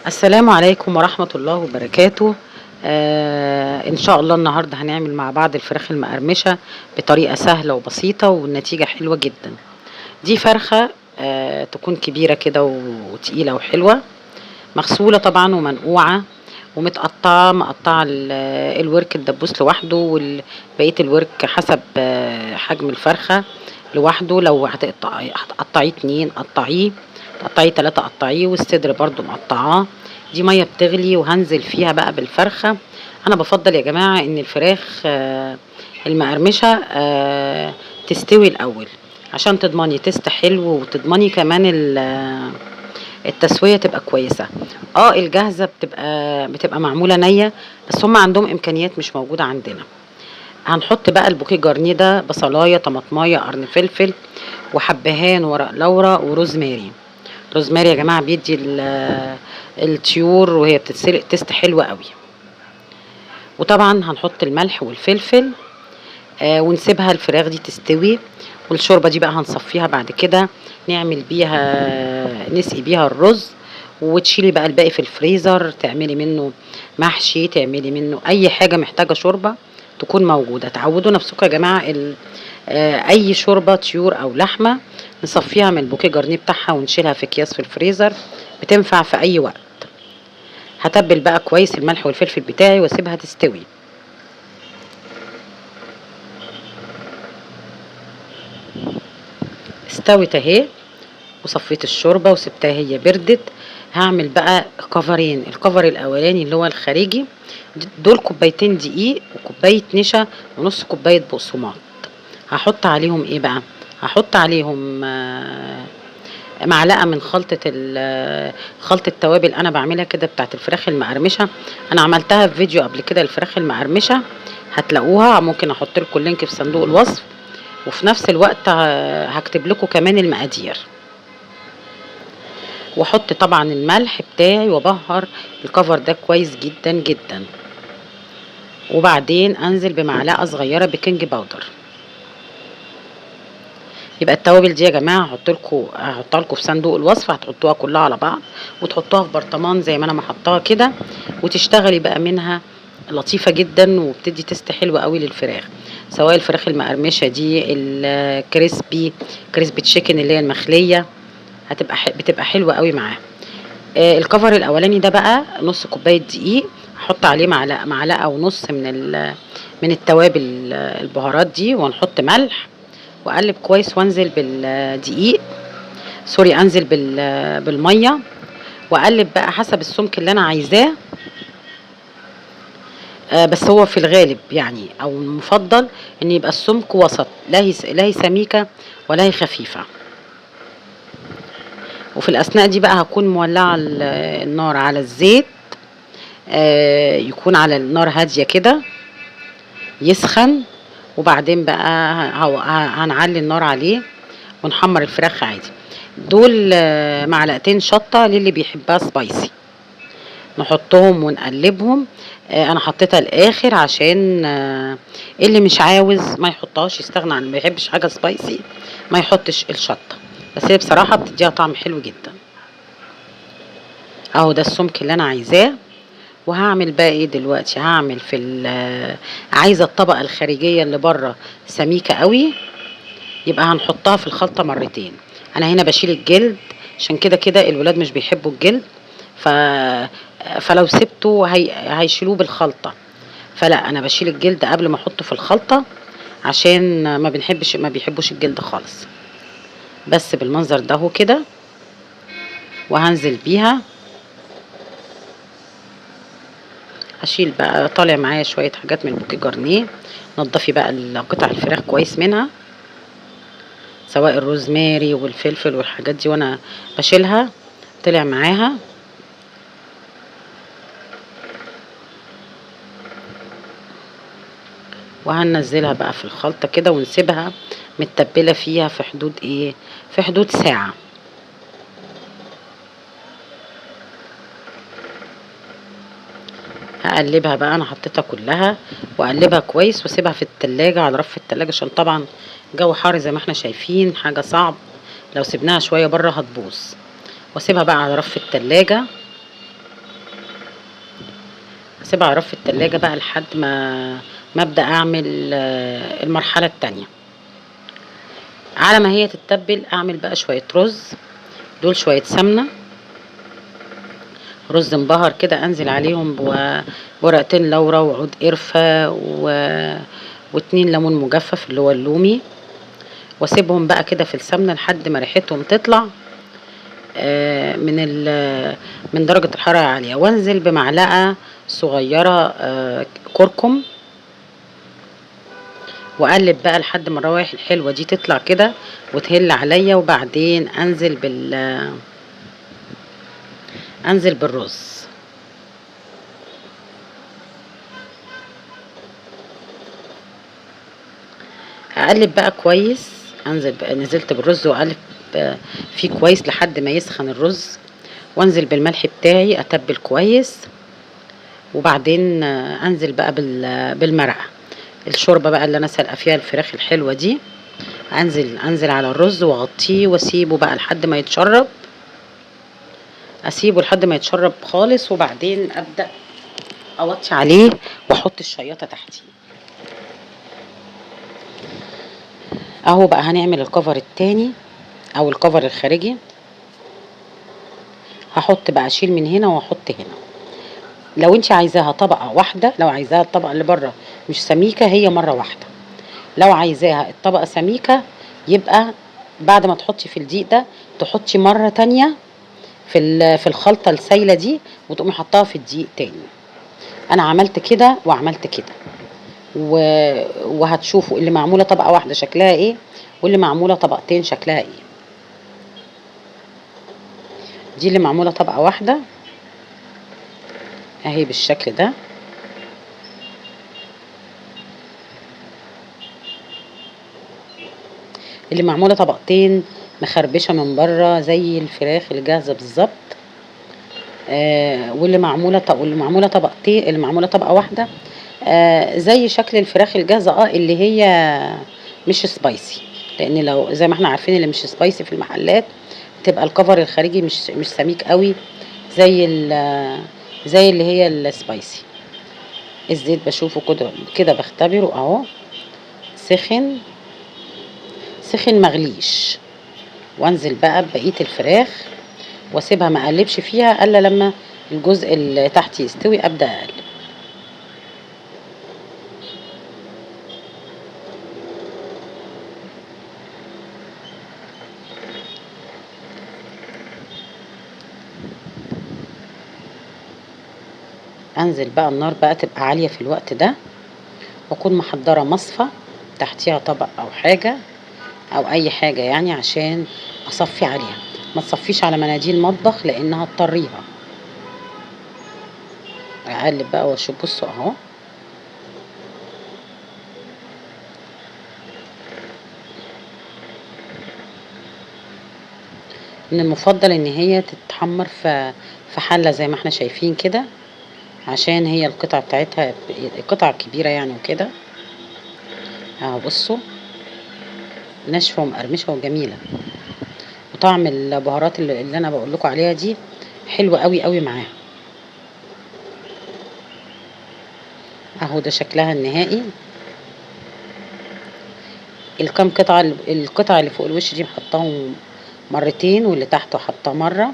السلام عليكم ورحمة الله وبركاته. إن شاء الله النهاردة هنعمل مع بعض الفراخ المقرمشة بطريقة سهلة وبسيطة والنتيجة حلوة جدا. دي فرخة تكون كبيرة كده وتقيلة وحلوة، مغسولة طبعا ومنقوعة ومتقطعة، مقطعة الورك الدبوس لوحده وبقية الورك حسب حجم الفرخة لوحده. لو هتقطعيه 2 قطعيه، تقطعيه 3 قطعيه، والصدر برضو مقطعاه. دي مية بتغلي وهنزل فيها بقى بالفرخة. انا بفضل يا جماعة ان الفراخ المقرمشة تستوي الاول عشان تضمني تست حلو، وتضمني كمان التسوية تبقى كويسة. الجاهزة بتبقى معمولة نية، بس هم عندهم امكانيات مش موجودة عندنا. هنحط بقى البوكيه جارنيه ده بصلاية، طماطماية، قرن فلفل، وحبهان، ورق لورا، وروزماري. روزماري يا جماعة بيدي الطيور وهي بتتسلق تست حلوة قوي. وطبعا هنحط الملح والفلفل ونسيبها الفراخ دي تستوي. والشوربة دي بقى هنصفيها بعد كده، نعمل بيها نسقي بيها الرز، وتشيلي بقى الباقي في الفريزر، تعملي منه محشي، تعملي منه اي حاجة محتاجة شوربة تكون موجودة. تعودوا نفسكم يا جماعة اي شوربة طيور او لحمة نصفيها من البوكيه جارنيه بتاعها ونشيلها في اكياس في الفريزر، بتنفع في اي وقت. هتبل بقى كويس الملح والفلفل بتاعي واسيبها تستوي. استوت اهي، وصفيت الشوربه وسبتها هي بردت. هعمل بقى كفرين. الكفر الاولاني اللي هو الخارجي، دول كوبايتين دقيق وكوبايه نشا ونص كوبايه بقسماط. هحط عليهم ايه بقى؟ هحط عليهم معلقه من خلطه توابل انا بعملها كده بتاعت الفراخ المقرمشه. انا عملتها في فيديو قبل كده الفراخ المقرمشه، هتلاقوها. ممكن احط لكم اللينك في صندوق الوصف، وفي نفس الوقت هكتب لكم كمان المقادير. واحط طبعا الملح بتاعي وابهر الكفر ده كويس جدا جدا. وبعدين انزل بمعلقه صغيره بيكنج باودر. يبقى التوابل دي يا جماعه هحطها لكم في صندوق الوصف، هتحطوها كلها على بعض وتحطوها في برطمان زي ما انا محطاها كده، وتشتغلي بقى منها لطيفه جدا وبتدي تست حلوه قوي للفراخ. سواء الفراخ المقرمشه دي، كريسبي تشيكن اللي هي المخليه، بتبقى حلوه قوي معاها. الكفر الاولاني ده بقى نص كوبايه دقيق، هحط عليه معلقه ونص من التوابل البهارات دي، ونحط ملح واقلب كويس، وانزل بالدقيق، سوري، انزل بالميه، واقلب بقى حسب السمك اللي انا عايزاه. بس هو في الغالب يعني او المفضل ان يبقى السمك وسط، لا هي سميكه ولا هي خفيفه. وفي الاثناء دي بقى هكون مولعه النار على الزيت، يكون على النار هاديه كده يسخن. وبعدين بقى هنعلي النار عليه ونحمر الفراخ عادي. دول معلقتين شطه للي بيحبها سبايسي، نحطهم ونقلبهم. انا حطيتها الاخر عشان اللي مش عاوز ما يحطهاش، يستغنى عن ما يحبش حاجه سبايسي ما يحطش الشطه، بس هي بصراحه بتديها طعم حلو جدا. اهو ده السمك اللي انا عايزاه. وهعمل بقى ايه دلوقتي؟ هعمل عايزه الطبقه الخارجيه اللي بره سميكه قوي، يبقى هنحطها في الخلطه مرتين. انا هنا بشيل الجلد عشان كده كده الولاد مش بيحبوا الجلد، ف... فلو سبته هيشيلوه بالخلطه. فلا، انا بشيل الجلد قبل ما احطه في الخلطه عشان ما بيحبوش الجلد خالص. بس بالمنظر ده هو كده، وهنزل بيها. هشيل بقى، طالع معايا شويه حاجات من البوكيه جارنيه. نضفي بقى قطع الفراخ كويس منها، سواء الروزماري والفلفل والحاجات دي، وانا بشيلها طلع معاها. وهننزلها بقى في الخلطة كده ونسيبها متبلة فيها في حدود ايه، في حدود ساعة. هقلبها بقى، انا حطيتها كلها واقلبها كويس واسيبها في التلاجة، على رف التلاجة، عشان طبعا جو حار زي ما احنا شايفين، حاجة صعب لو سيبناها شوية بره هتبوظ. واسيبها بقى على رف التلاجة واسيبها على رف التلاجة بقى لحد ما ابدا اعمل المرحله التانية. على ما هي تتبل اعمل بقى شويه رز، دول شويه سمنه، رز مبهر كده، انزل عليهم بورقتين لورا وعود قرفه واتنين ليمون مجفف اللي هو اللومي، واسيبهم بقى كده في السمنه لحد ما ريحتهم تطلع من درجه الحراره عاليه، وانزل بمعلقه صغيره كركم، واقلب بقى لحد ما الروايح الحلوه دي تطلع كده وتهل عليا، وبعدين انزل بالرز. اقلب بقى كويس، نزلت بالرز واقلب فيه كويس لحد ما يسخن الرز، وانزل بالملح بتاعي اتبل كويس، وبعدين انزل بقى بالمرقه، الشوربه بقى اللي انا سلقه فيها الفراخ الحلوه دي، انزل على الرز واغطيه واسيبه بقى لحد ما يتشرب، اسيبه لحد ما يتشرب خالص، وبعدين ابدا اوطي عليه واحط الشياطه تحتيه. اهو بقى هنعمل الكفر التاني او الكفر الخارجي. هحط بقى، اشيل من هنا واحط هنا. لو انت عايزاها طبقه واحده، لو عايزاها الطبقه اللي بره مش سميكه هي مره واحده، لو عايزاها الطبقه سميكه يبقى بعد ما تحطي في الدقيق ده تحطي مره تانية في الخلطه السايله دي، وتقومي حطاها في الدقيق تاني. انا عملت كده وعملت كده، وهتشوفوا اللي معموله طبقه واحده شكلها ايه، واللي معموله طبقتين شكلها ايه. دي اللي معموله طبقه واحده اهي بالشكل ده. اللي معموله طبقتين مخربشه من بره زي الفراخ الجاهزه بالظبط، واللي معموله طبقتين، اللي معموله طبقه واحده زي شكل الفراخ الجاهزه اللي هي مش سبايسي، لان لو زي ما احنا عارفين اللي مش سبايسي في المحلات تبقى الكفر الخارجي مش سميك قوي زي اللي هي السبايسي. الزيت بشوفه كده بختبره اهو، سخن مغليش، وانزل بقى ببقيه الفراخ واسيبها ما اقلبش فيها الا لما الجزء اللي تحت يستوي ابدا اقلب. انزل بقى النار بقى تبقى عاليه في الوقت ده، واكون محضره مصفى تحتيها طبق او حاجه او اي حاجه يعني عشان اصفي عليها. ما تصفيش على مناديل مطبخ لانها تطريها. اقلب بقى واشوف، بصوا اهو من المفضل ان هي تتحمر في حله زي ما احنا شايفين كده، عشان هي القطعه بتاعتها قطع كبيره يعني وكده اهو. بصوا ناشفه ومقرمشه وجميله، وطعم البهارات اللي انا بقول لكم عليها دي حلوه قوي قوي معاها اهو. ده شكلها النهائي. الكام القطع اللي فوق الوش دي حطاهم مرتين، واللي تحته حطاه مره.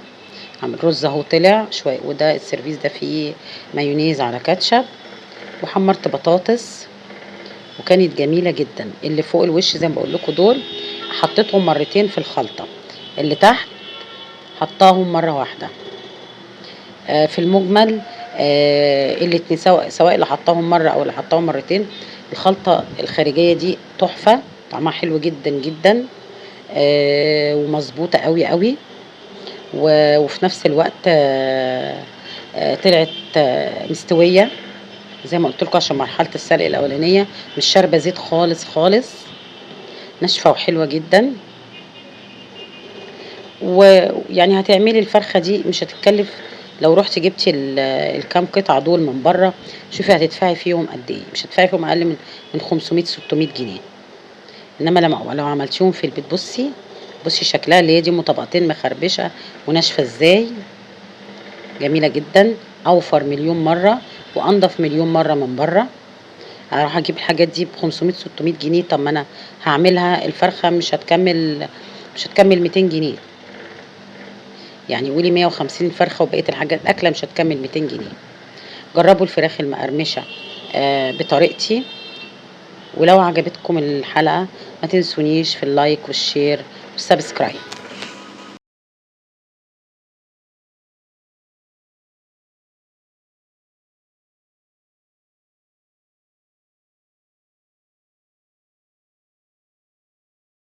عامل رز اهو طلع شويه، وده السيرفيس ده فيه مايونيز على كاتشب، وحمرت بطاطس وكانت جميله جدا. اللي فوق الوش زي ما بقول لكم دول حطيتهم مرتين في الخلطه، اللي تحت حطاهم مره واحده. في المجمل الاتنين سواء اللي حطاهم مره او اللي حطاهم مرتين، الخلطه الخارجيه دي تحفه، طعمها حلو جدا جدا ومظبوطه قوي قوي، وفي نفس الوقت طلعت مستويه زي ما قلت لكم، عشان مرحله السلق الاولانيه مش شاربه زيت خالص خالص، ناشفه وحلوه جدا. ويعني هتعملي الفرخه دي مش هتتكلف، لو رحتي جبتي الكام قطعه دول من بره، شوفي هتدفعي فيهم قد ايه، مش هتدفعي فيهم اقل من 500 600 جنيه. انما لو عملتيهم في البيت، بصي شكلها اللي هي دي طبقتين مخربشه وناشفه ازاي، جميله جدا، اوفر مليون مره وانضف مليون مره من بره. هروح اجيب الحاجات دي ب 500 600 جنيه. طب ما انا هعملها الفرخه مش هتكمل 200 جنيه. يعني قولي 150 الفرخه وبقيه الحاجات اكله مش هتكمل 200 جنيه. جربوا الفراخ المقرمشه بطريقتي. ولو عجبتكم الحلقه ما تنسونيش في اللايك والشير والسبسكرايب.